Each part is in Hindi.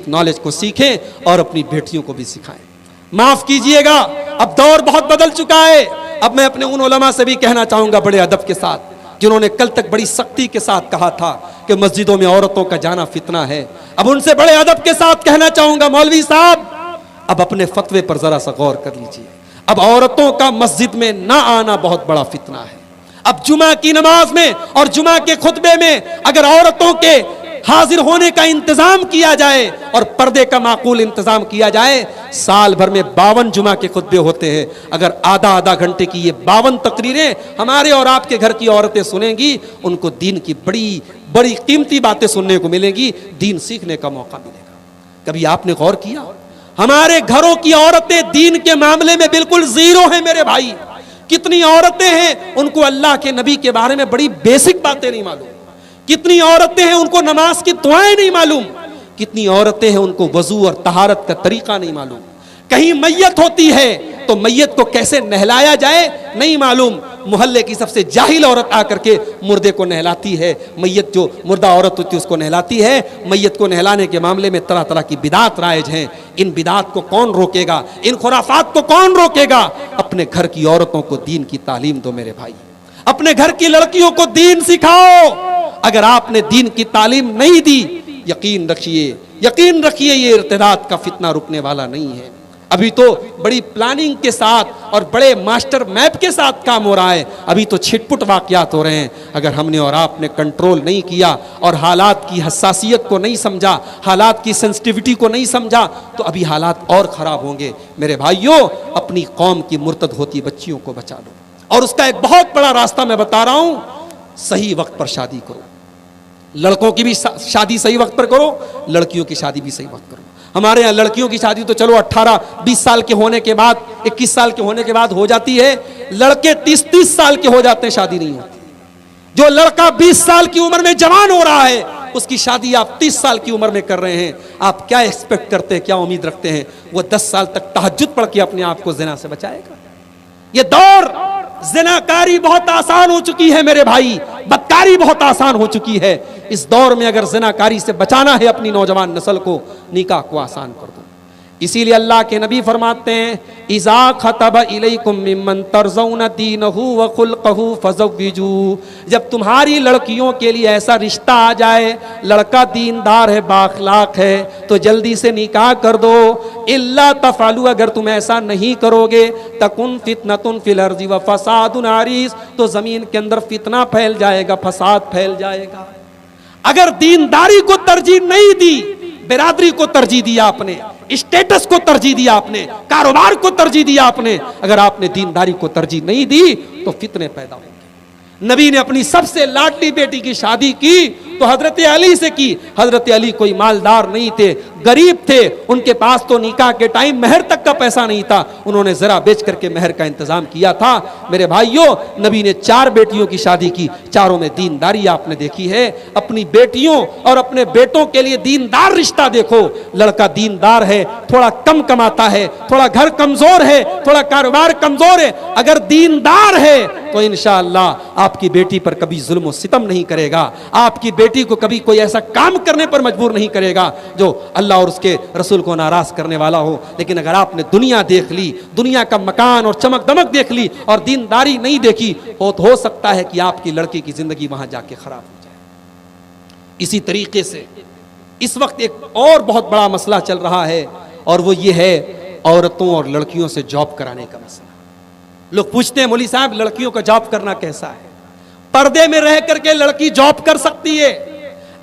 बेसिक नॉलेज को सीखें और अपनी बेटियों को भी सिखाएं। माफ कीजिएगा, अब दौर बहुत बदल चुका है। अब मैं अपने उन उलमा से भी कहना चाहूंगा बड़े अदब के साथ, जिन्होंने कल तक बड़ी सख्ती के साथ कहा था कि मस्जिदों में औरतों का जाना फितना है, अब उनसे बड़े अदब के साथ कहना चाहूंगा, मौलवी साहब अब अपने फतवे पर जरा सा गौर कर लीजिए। अब औरतों का मस्जिद में ना आना बहुत बड़ा फितना है। अब जुमा की नमाज में और जुमा के खुतबे में अगर औरतों के हाजिर होने का इंतजाम किया जाए और पर्दे का माकूल इंतजाम किया जाए, साल भर में 52 जुमा के खुतबे होते हैं। अगर आधा आधा घंटे की ये 52 तकरीरें हमारे और आपके घर की औरतें सुनेंगी, उनको दीन की बड़ी बड़ी कीमती बातें सुनने को मिलेंगी, दीन सीखने का मौका मिलेगा। कभी आपने गौर किया, हमारे घरों की औरतें दीन के मामले में बिल्कुल जीरो हैं मेरे भाई। कितनी औरतें हैं उनको अल्लाह के नबी के बारे में बड़ी बेसिक बातें नहीं मालूम। कितनी औरतें हैं उनको नमाज की दुआएं नहीं मालूम। कितनी औरतें हैं उनको वजू और तहारत का तरीका नहीं मालूम। कहीं मैयत होती है तो मैयत को कैसे नहलाया जाए नहीं मालूम। मोहल्ले की सबसे जाहिल औरत आकर के मुर्दे को नहलाती है। मैयत जो मुर्दा औरत होती है उसको नहलाती है। मैयत को नहलाने के मामले में तरह तरह की बिदात राइज हैं। इन बिदात को कौन रोकेगा? इन खुराफात को कौन रोकेगा? अपने घर की औरतों को दीन की तालीम दो मेरे भाई। अपने घर की लड़कियों को दीन सिखाओ। अगर आपने दीन की तालीम नहीं दी, यकीन रखिए ये इर्तिदाद का फितना रुकने वाला नहीं है। अभी तो बड़ी प्लानिंग के साथ और बड़े मास्टर मैप के साथ काम हो रहा है। अभी तो छिटपुट वाकयात हो रहे हैं। अगर हमने और आपने कंट्रोल नहीं किया और हालात की हसासियत को नहीं समझा, हालात की सेंसिटिविटी को नहीं समझा, तो अभी हालात और ख़राब होंगे। मेरे भाइयों, अपनी कौम की मुर्तद होती बच्चियों को बचा लो। और उसका एक बहुत बड़ा रास्ता मैं बता रहा हूँ, सही वक्त पर शादी करो। लड़कों की भी शादी सही वक्त पर करो, लड़कियों की शादी भी सही वक्त करो। हमारे यहाँ लड़कियों की शादी तो चलो 18-20 साल के होने के बाद, 21 साल के होने के बाद हो जाती है। लड़के 30-30 साल के हो जाते हैं, शादी नहीं होती। जो लड़का 20 साल की उम्र में जवान हो रहा है, उसकी शादी आप 30 साल की उम्र में कर रहे हैं। आप क्या एक्सपेक्ट करते हैं, क्या उम्मीद रखते हैं वो 10 साल तक तहज्जुद पढ़ के अपने आप को जिना से बचाएगा? ये दौर जिनाकारी बहुत आसान हो चुकी है मेरे भाई, बदकारी बहुत आसान हो चुकी है। इस दौर में अगर जिनाकारी से बचाना है अपनी नौजवान नस्ल को, निकाह को आसान कर दो। इसीलिए अल्लाह के नबी फरमाते हैं, इज़ा खतब इलैकुम मिम्मन तर्ज़ौना दीनहु व खुल्क़हु फज़व्विजू। जब तुम्हारी लड़कियों के लिए ऐसा रिश्ता आ जाए, लड़का दीनदार है, बाखलाक है, तो जल्दी से निकाह कर दो। इल्ला तफ़अलू, अगर तुम ऐसा नहीं करोगे, तकुन फितनतुन फिल अर्ज़ि व फ़सादुन अरीज़, तो ज़मीन के अंदर फितना फैल जाएगा, फसाद फैल जाएगा। अगर दीनदारी को तरजीह नहीं दी, बिरादरी को तरजीह दिया आपने, स्टेटस को तरजीह दिया आपने, कारोबार को तरजीह दिया आपने, अगर आपने दीनदारी को तरजीह नहीं दी तो फितने पैदा होंगे। नबी ने अपनी सबसे लाडली बेटी की शादी की तो हजरत अली से की। हजरत अली कोई मालदार नहीं थे, गरीब थे, उनके पास तो निकाह के टाइम महर तक का पैसा नहीं था। उन्होंने जरा बेच करके महर का इंतजाम किया था। मेरे भाइयों, नबी ने 4 बेटियों की शादी की, चारों में दीनदारी आपने देखी है। अपनी बेटियों और अपने बेटों के लिए दीनदार रिश्ता देखो। लड़का दीनदार है, थोड़ा कम कमाता है, थोड़ा घर कमजोर है, थोड़ा कारोबार कमजोर है, अगर दीनदार है तो इंशाअल्लाह आपकी बेटी पर कभी जुल्म और सितम नहीं करेगा। आपकी बेटी को कभी कोई ऐसा काम करने पर मजबूर नहीं करेगा जो अल्लाह और उसके रसूल को नाराज करने वाला हो। लेकिन अगर आपने दुनिया देख ली, दुनिया का मकान और चमक दमक देख ली और दीनदारी नहीं देखी, हो सकता है कि आपकी लड़की की जिंदगी वहां जाके खराब हो जाए। इसी तरीके से इस वक्त एक और बहुत बड़ा मसला चल रहा है, और वो ये है औरतों और लड़कियों से जॉब कराने का मसला। लोग पूछते हैं, मौलवी साहब लड़कियों का जॉब करना कैसा है? पर्दे में रह करके लड़की जॉब कर सकती है,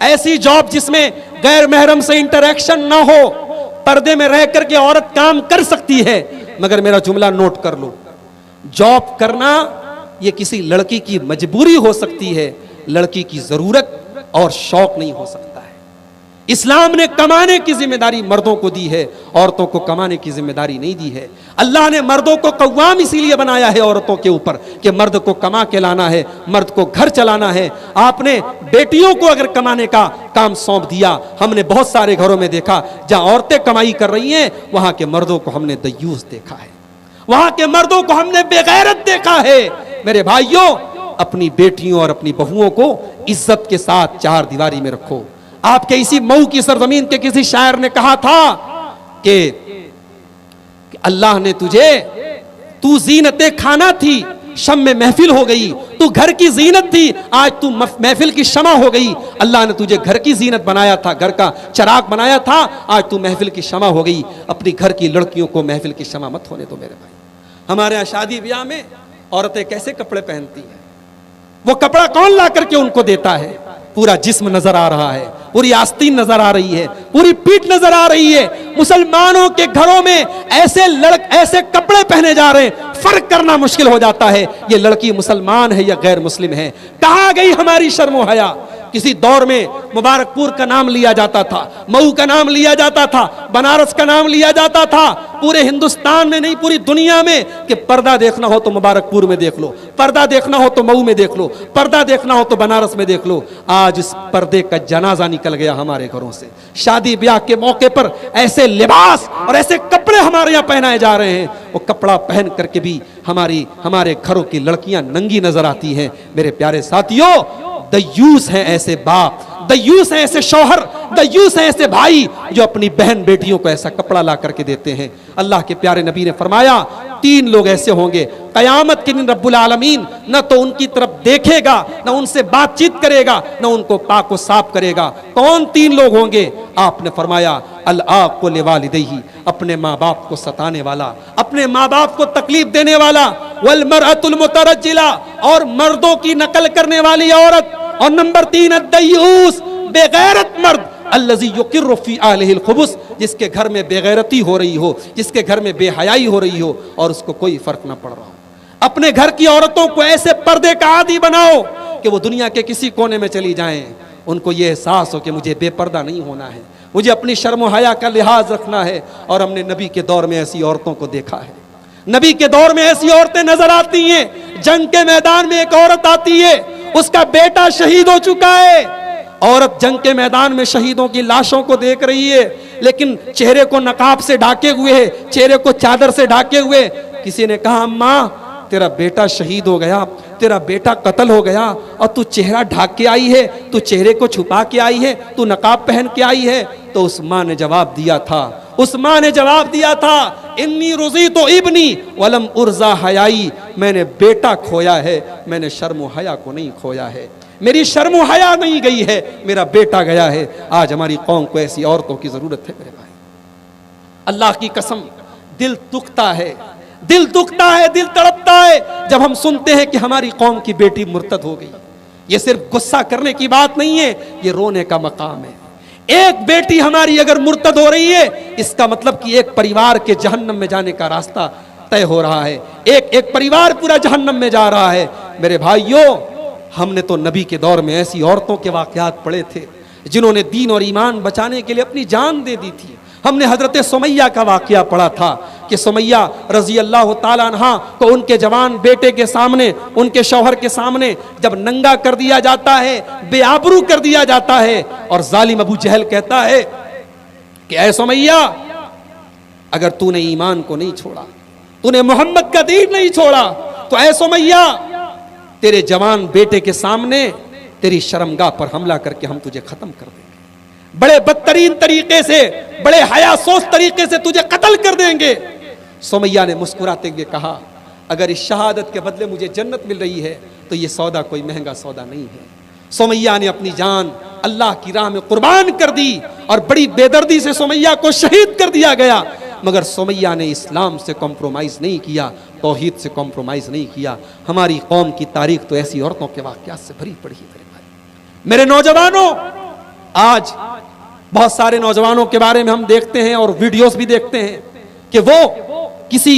ऐसी जॉब जिसमें गैर महरम से इंटरेक्शन ना हो। पर्दे में रह करके औरत काम कर सकती है, मगर मेरा जुमला नोट कर लो, जॉब करना ये किसी लड़की की मजबूरी हो सकती है, लड़की की जरूरत और शौक नहीं हो सकता है। इस्लाम ने कमाने की जिम्मेदारी मर्दों को दी है, औरतों को कमाने की जिम्मेदारी नहीं दी है। अल्लाह ने मर्दों को कव्वाम इसीलिए बनाया है औरतों के ऊपर कि मर्द को कमा के लाना है, मर्द को घर चलाना है। आपने बेटियों को अगर कमाने का काम सौंप दिया, हमने बहुत सारे घरों में देखा जहां औरतें कमाई कर रही हैं, वहां के मर्दों को हमने दयूस देखा है, वहां के मर्दों को हमने बेगैरत देखा है। मेरे भाइयों, अपनी बेटियों और अपनी बहुओं को इज्जत के साथ चार दीवारी में रखो। आपके इसी मऊ की सरजमीन के किसी शायर ने कहा था कि अल्लाह ने तुझे, तू जीनते खाना थी, शम में महफिल हो गई, तू घर की जीनत थी, आज तू महफिल की शमा हो गई। अल्लाह ने तुझे घर की जीनत बनाया था, घर का चराग बनाया था, आज तू महफिल की शमा हो गई। अपनी घर की लड़कियों को महफिल की शमा मत होने दो मेरे भाई। हमारे यहाँ शादी ब्याह में औरतें कैसे कपड़े पहनती हैं, वो कपड़ा कौन ला करके उनको देता है? पूरा जिस्म नजर आ रहा है, पूरी आस्तीन नजर आ रही है, पूरी पीठ नजर आ रही है। मुसलमानों के घरों में ऐसे कपड़े पहने जा रहे हैं, फर्क करना मुश्किल हो जाता है ये लड़की मुसलमान है या गैर मुस्लिम है। कहां गई हमारी शर्म हया? किसी दौर में मुबारकपुर का नाम लिया जाता था, मऊ का नाम लिया जाता था, बनारस का नाम लिया जाता था, पूरे हिंदुस्तान में नहीं पूरी दुनिया में, कि पर्दा देखना हो तो मुबारकपुर में देख लो, पर्दा देखना हो तो मऊ में देख लो, पर्दा देखना हो तो बनारस में देख लो। आज इस पर्दे का जनाजा निकल गया हमारे घरों से। शादी ब्याह के मौके पर ऐसे लिबास और ऐसे कपड़े हमारे यहाँ पहनाए जा रहे हैं, वो कपड़ा पहन करके भी हमारे घरों की लड़कियां नंगी नजर आती हैं। मेरे प्यारे साथियों, दयूस हैं ऐसे बाप, दयूस हैं ऐसे शौहर, दयूस हैं ऐसे भाई जो अपनी बहन बेटियों को ऐसा कपड़ा ला करके देते हैं। अल्लाह के प्यारे नबी ने फरमाया 3 लोग ऐसे होंगे कयामत के दिन, रब्बुल आलमीन न तो उनकी तरफ देखेगा, न उनसे बातचीत करेगा, न उनको पाक व साफ करेगा। कौन 3 लोग होंगे? आपने फरमाया अल-आक़ु लिवालिदैहि, अपने माँ बाप को सताने वाला, अपने माँ बाप को तकलीफ देने वाला, वल मरअतुल मुतरज्जिला, और मर्दों की नकल करने वाली औरत, और नंबर 3 अद्दयूस, बेगैरत मर्द, अल्लज़ी युकिर्रु फी आलिहिल खुबुस, जिसके घर में बेगैरती हो रही हो, जिसके घर में बेहयाई हो रही हो और उसको कोई फर्क ना पड़ रहा हो। अपने घर की औरतों को ऐसे पर्दे का आदी बनाओ कि वो दुनिया के किसी कोने में चली जाएं, उनको ये एहसास हो कि मुझे बेपर्दा नहीं होना है, मुझे अपनी शर्म हया का लिहाज रखना है। और हमने नबी के दौर में ऐसी औरतों को देखा है, नबी के दौर में ऐसी औरतें नजर आती हैं। जंग के मैदान में एक औरत आती है, उसका बेटा शहीद हो चुका है, औरत जंग के मैदान में शहीदों की लाशों को देख रही है, लेकिन चेहरे को नकाब से ढाके हुए है, चेहरे को चादर से ढाके हुए। किसी ने कहा अम्मा तेरा बेटा शहीद हो गया, तेरा बेटा कत्ल हो गया, और तू चेहरा ढाक के आई है, तू चेहरे को छुपा के आई है, तू नकाब पहन के आई है। तो उस माँ ने जवाब दिया था, उस माँ ने जवाब दिया था, इन्नी रुज़ी तो इब्नी वलम उर्जा हयाई, मैंने बेटा खोया है, मैंने शर्म हया को नहीं खोया है, मेरी शर्म हया नहीं गई है, मेरा बेटा गया है। आज हमारी कौम को ऐसी औरतों की जरूरत है मेरे भाई। अल्लाह की कसम, दिल दुखता है, दिल दुखता है, दिल तड़पता है जब हम सुनते हैं कि हमारी कौम की बेटी मुर्तद हो गई। ये सिर्फ गुस्सा करने की बात नहीं है, ये रोने का मकाम है। एक बेटी हमारी अगर मुर्तद हो रही है, इसका मतलब कि एक परिवार के जहन्नम में जाने का रास्ता तय हो रहा है, एक परिवार पूरा जहन्नम में जा रहा है। मेरे भाइयों, हमने तो नबी के दौर में ऐसी औरतों के वाकयात पढ़े थे जिन्होंने दीन और ईमान बचाने के लिए अपनी जान दे दी थी। हमने हजरत सुमैया का वाकया पढ़ा था कि सुमैया रजी अल्लाह ताला अन्हा को उनके जवान बेटे के सामने, उनके शौहर के सामने जब नंगा कर दिया जाता है, बेआबरू कर दिया जाता है, और जालिम अबू जहल कहता है कि ऐ सुमैया, अगर तूने ईमान को नहीं छोड़ा, तूने मोहम्मद का दीन नहीं छोड़ा, तो ऐ सुमैया तेरे जवान बेटे के सामने तेरी शर्मगाह पर हमला करके हम तुझे खत्म कर देंगे, बड़े बदतरीन तरीके से, बड़े हयासोस तरीके से तुझे कत्ल कर देंगे। सुमैया ने मुस्कुराते हुए कहा, अगर इस शहादत के बदले मुझे जन्नत मिल रही है तो ये सौदा कोई महंगा सौदा नहीं है। सुमैया ने अपनी जान अल्लाह की राह में कुर्बान कर दी और बड़ी बेदर्दी से सुमैया को शहीद कर दिया गया, मगर सुमैया ने इस्लाम से कॉम्प्रोमाइज नहीं किया, तौहीद से कॉम्प्रोमाइज नहीं किया। हमारी कौम की तारीख तो ऐसी औरतों के वाकयात से भरी पड़ी है मेरे भाई। मेरे नौजवानों, आज बहुत सारे नौजवानों के बारे में हम देखते हैं और वीडियोस भी देखते हैं कि वो किसी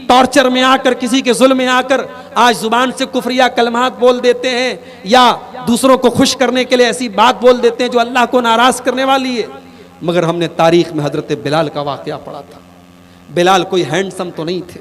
टॉर्चर में आकर, किसी के जुल्म में आकर आज जुबान से कुफरिया कलमात बोल देते हैं, या दूसरों को खुश करने के लिए ऐसी बात बोल देते हैं जो अल्लाह को नाराज करने वाली है। मगर हमने तारीख में हजरत बिलाल का वाकया पढ़ा था। बिलाल कोई हैंडसम तो नहीं थे,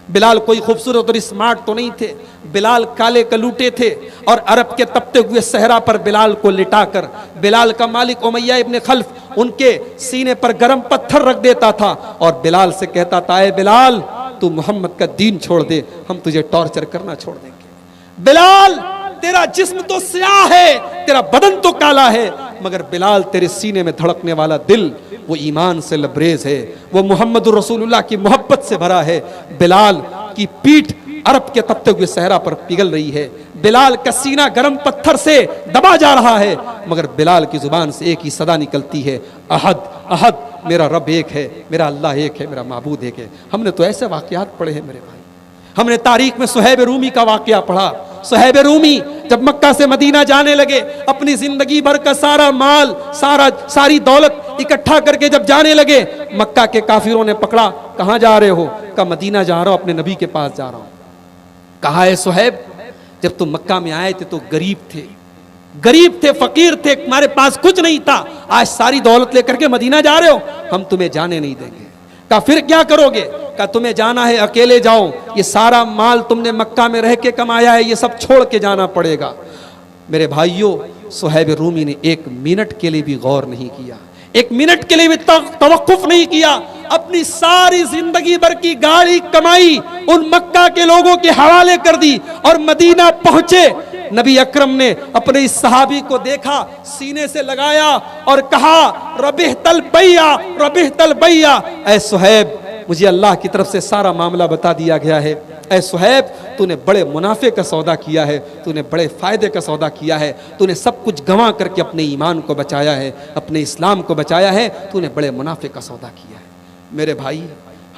बिलाल कोई खूबसूरत और स्मार्ट तो नहीं थे, बिलाल काले कलूटे थे, और अरब के तपते हुए सहरा पर बिलाल को लिटाकर बिलाल का मालिक उमैया इब्न खल्फ उनके सीने पर गर्म पत्थर रख देता था और बिलाल से कहता था, ऐ बिलाल तू मोहम्मद का दीन छोड़ दे, हम तुझे टॉर्चर करना छोड़ देंगे। बिलाल तेरा जिस्म तो स्याह है, तेरा बदन तो काला है, मगर बिलाल तेरे सीने में धड़कने वाला दिल वो ईमान से लबरेज है, वो मोहम्मद रसूलुल्लाह की मोहब्बत से भरा है। बिलाल की पीठ अरब के तपते हुए सहरा पर पिघल रही है, बिलाल का सीना गर्म पत्थर से दबा जा रहा है, मगर बिलाल की जुबान से एक ही सदा निकलती है, अहद अहद, मेरा रब एक है, मेरा अल्लाह एक है, मेरा माबूद एक है। हमने तो ऐसे वाकयात पढ़े हैं मेरे भाई। हमने तारीख में सुहैब रूमी का वाकया पढ़ा। सुहैब रूमी जब मक्का से मदीना जाने लगे, अपनी जिंदगी भर का सारा माल, सारी दौलत इकट्ठा करके जब जाने लगे, मक्का के काफिरों ने पकड़ा, कहां जा रहे हो? कहा मदीना जा रहा हूं, अपने नबी के पास जा रहा हूं। कहा है सुहैब, जब तुम मक्का में आए थे तो गरीब थे, फकीर थे, तुम्हारे पास कुछ नहीं था, आज सारी दौलत लेकर के मदीना जा रहे हो, हम तुम्हें जाने नहीं देंगे। कहा फिर क्या करोगे? कहा तुम्हें जाना है अकेले जाओ, ये सारा माल तुमने मक्का में रह के कमाया है, ये सब छोड़ के जाना पड़ेगा। मेरे भाइयों, सुहैब रूमी ने एक मिनट के लिए भी गौर नहीं किया, एक मिनट के लिए भी तवक्कुफ नहीं किया, अपनी सारी जिंदगी भर की गाड़ी कमाई उन मक्का के लोगों के हवाले कर दी और मदीना पहुंचे। नबी अकरम ने अपने इस सहाबी को देखा, सीने से लगाया और कहा, रबिहतल बैया, ऐ सुहैब, मुझे अल्लाह की तरफ से सारा मामला बता दिया गया है। ऐ सुहैब, तूने बड़े मुनाफे का सौदा किया है, तूने बड़े फायदे का सौदा किया है, तूने सब कुछ गंवा करके अपने ईमान को बचाया है, अपने इस्लाम को बचाया है, तूने बड़े मुनाफे का सौदा किया है। मेरे भाई,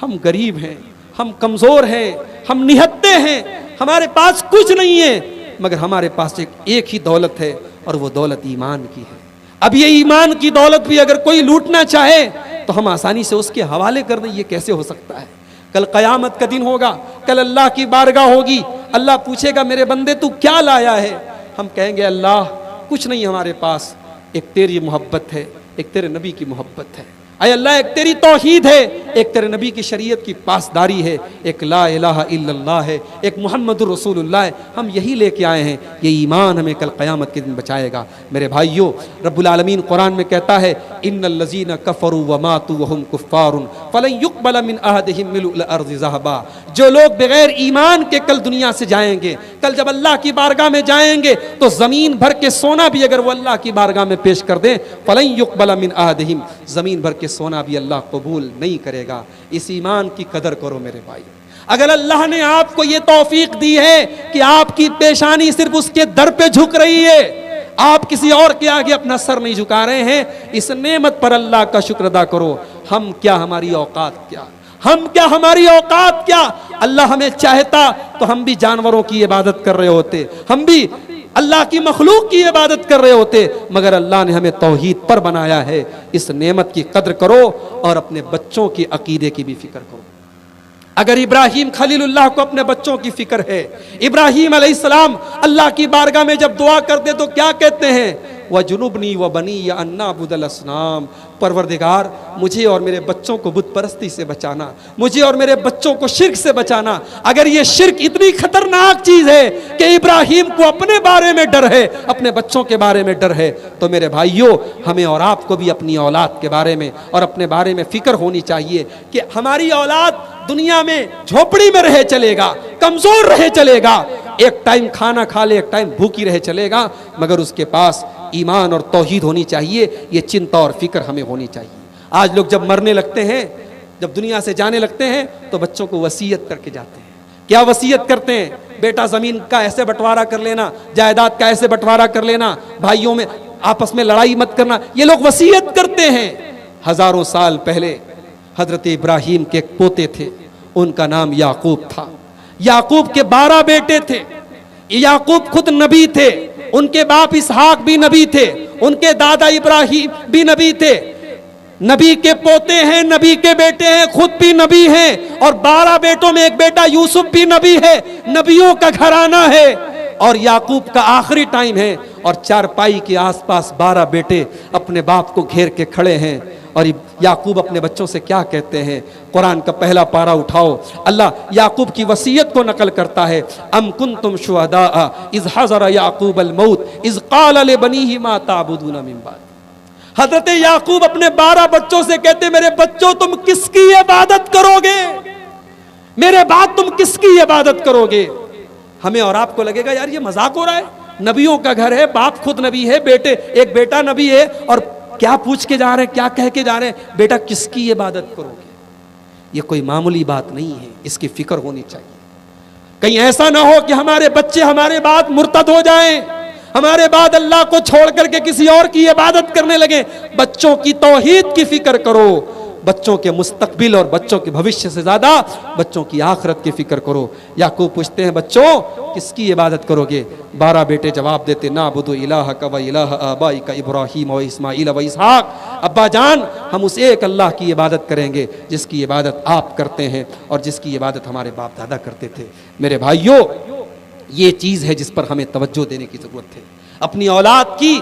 हम गरीब हैं, हम कमजोर हैं, हम निहत्ते हैं, हमारे पास कुछ नहीं है, मगर हमारे पास एक ही दौलत है और वो दौलत ईमान की है। अब ये ईमान की दौलत भी अगर कोई लूटना चाहे तो हम आसानी से उसके हवाले कर दें, ये कैसे हो सकता है? कल कयामत का दिन होगा, कल अल्लाह की बारगाह होगी, अल्लाह पूछेगा मेरे बंदे तू क्या लाया है? हम कहेंगे अल्लाह कुछ नहीं हमारे पास, एक तेरी मोहब्बत है, एक तेरे नबी की मोहब्बत है, अय अल्लाह एक तेरी तौहीद है, एक तेरे नबी की शरीयत की पासदारी है, एक ला इलाहा इल्लल्लाह है, एक मुहम्मदुर रसूलुल्लाह है। हम यही लेके आए हैं, ये ईमान हमें कल क़यामत के दिन बचाएगा। मेरे भाइयों, रब्बुल आलमीन कुरान में कहता है, इन्नल लज़ीना कफ़रू व मातू व हुम कुफ़्फ़ारुन फ़लन युक़बल मिन अहदिहिम मिलुल अर्ज़ि ज़हबा। जो लोग बगैर ईमान के कल दुनिया से जाएंगे, कल जब अल्लाह की बारगाह में जाएंगे तो ज़मीन भर के सोना भी अगर वो अल्लाह की बारगाह में पेश कर दें, फ़लन युक़बल मिन अहदिहिम, ज़मीन भर सोना भी अल्लाह कबूल नहीं करेगा। इस ईमान की कदर करो मेरे भाई। अगर अल्लाह ने आपको ये तौफीक दी है कि आपकी पेशानी सिर्फ उसके दर पे झुक रही है, आप किसी और के आगे अपना सर नहीं झुका रहे हैं, इस नेमत पर अल्लाह का शुक्र अदा करो। हम क्या, हमारी औकात क्या, हम क्या, हमारी औकात क्या? अल्लाह हमें चाहता तो हम भी जानवरों की इबादत कर रहे होते, हम भी अल्लाह की मखलूक की इबादत कर रहे होते, मगर अल्लाह ने हमें तौहीद पर बनाया है। इस नेमत की कद्र करो और अपने बच्चों की अकीदे की भी फिक्र करो। अगर इब्राहीम खलीलुल्लाह को अपने बच्चों की फिक्र है, इब्राहीम अलैहिस्सलाम अल्लाह की बारगाह में जब दुआ करते तो क्या कहते हैं? व जुनुबनी व बनी या अन्ना बुदल असनाम, परवरदिगार मुझे और मेरे बच्चों को बुत परस्ती से बचाना, मुझे और मेरे बच्चों को शिर्क से बचाना। अगर ये शिर्क इतनी खतरनाक चीज है कि इब्राहीम को अपने बारे में डर है, अपने बच्चों के बारे में डर है, तो मेरे भाइयों, हमें और आपको भी अपनी औलाद के बारे में और अपने बारे में फिक्र होनी चाहिए कि हमारी औलाद दुनिया में झोपड़ी में रहे चलेगा, कमजोर रहे चलेगा, एक टाइम खाना खा ले, एक टाइम भूखी रहे चलेगा, मगर उसके पास ईमान और तौहीद होनी चाहिए। ये चिंता और फिक्र हमें होनी चाहिए। आज लोग जब मरने लगते हैं, जब दुनिया से जाने लगते हैं, तो बच्चों को वसीयत करके जाते हैं। क्या वसीयत करते हैं? बेटा जमीन का ऐसे बंटवारा कर लेना, जायदाद का ऐसे बंटवारा कर लेना, भाइयों में आपस में लड़ाई मत करना, ये लोग वसीयत करते हैं। हजारों साल पहले हजरत इब्राहीम के एक पोते थे, उनका नाम याकूब था। याकूब के 12 बेटे थे। याकूब खुद नबी थे, उनके बाप इसहाक भी नबी थे, उनके दादा इब्राहीम भी नबी थे। नबी के पोते हैं, नबी के बेटे हैं, खुद भी नबी हैं, और 12 बेटों में एक बेटा यूसुफ भी नबी है। नबियों का घराना है और याकूब का आखिरी टाइम है, और चारपाई के आसपास 12 बेटे अपने बाप को घेर के खड़े हैं। और याकूब अपने बच्चों से क्या कहते हैं? कुरान का पहला पारा उठाओ, अल्लाह याकूब की वसीयत को नकल करता है। अम कुंतुम शुहदा इज़ हज़र याकूब अल मौत इज़ क़ाल लिबनीहि मा ताबुदून मिन बाद। हजरत याकूब अपने 12 बच्चों से कहते, मेरे बच्चों तुम किसकी इबादत करोगे? मेरे बाद तुम किसकी इबादत करोगे? हमें और आपको लगेगा यार ये मजाक हो रहा है, नबियों का घर है, बाप खुद नबी है, बेटे एक बेटा नबी है, और क्या पूछ के जा रहे हैं, क्या कह के जा रहे हैं, बेटा किसकी इबादत करोगे? ये कोई मामूली बात नहीं है, इसकी फिक्र होनी चाहिए। कहीं ऐसा ना हो कि हमारे बच्चे हमारे बाद मुर्तद हो जाएं, हमारे बाद अल्लाह को छोड़ करके किसी और की इबादत करने लगे। बच्चों की तौहीद की फिक्र करो, बच्चों के मुस्तकबिल और बच्चों के भविष्य से ज्यादा बच्चों की आखिरत की फिक्र करो। याकूब पूछते हैं, बच्चों किसकी इबादत करोगे? 12 बेटे जवाब देते, ना बुदु इलाह का व इलाह आबाई का इब्राहीम व इस्माइल व इसहाक। अब्बा जान, हम उस एक अल्लाह की इबादत करेंगे जिसकी इबादत आप करते हैं और जिसकी इबादत हमारे बाप दादा करते थे। मेरे भाइयों, ये चीज है जिस पर हमें तवज्जो देने की जरूरत है। अपनी औलाद की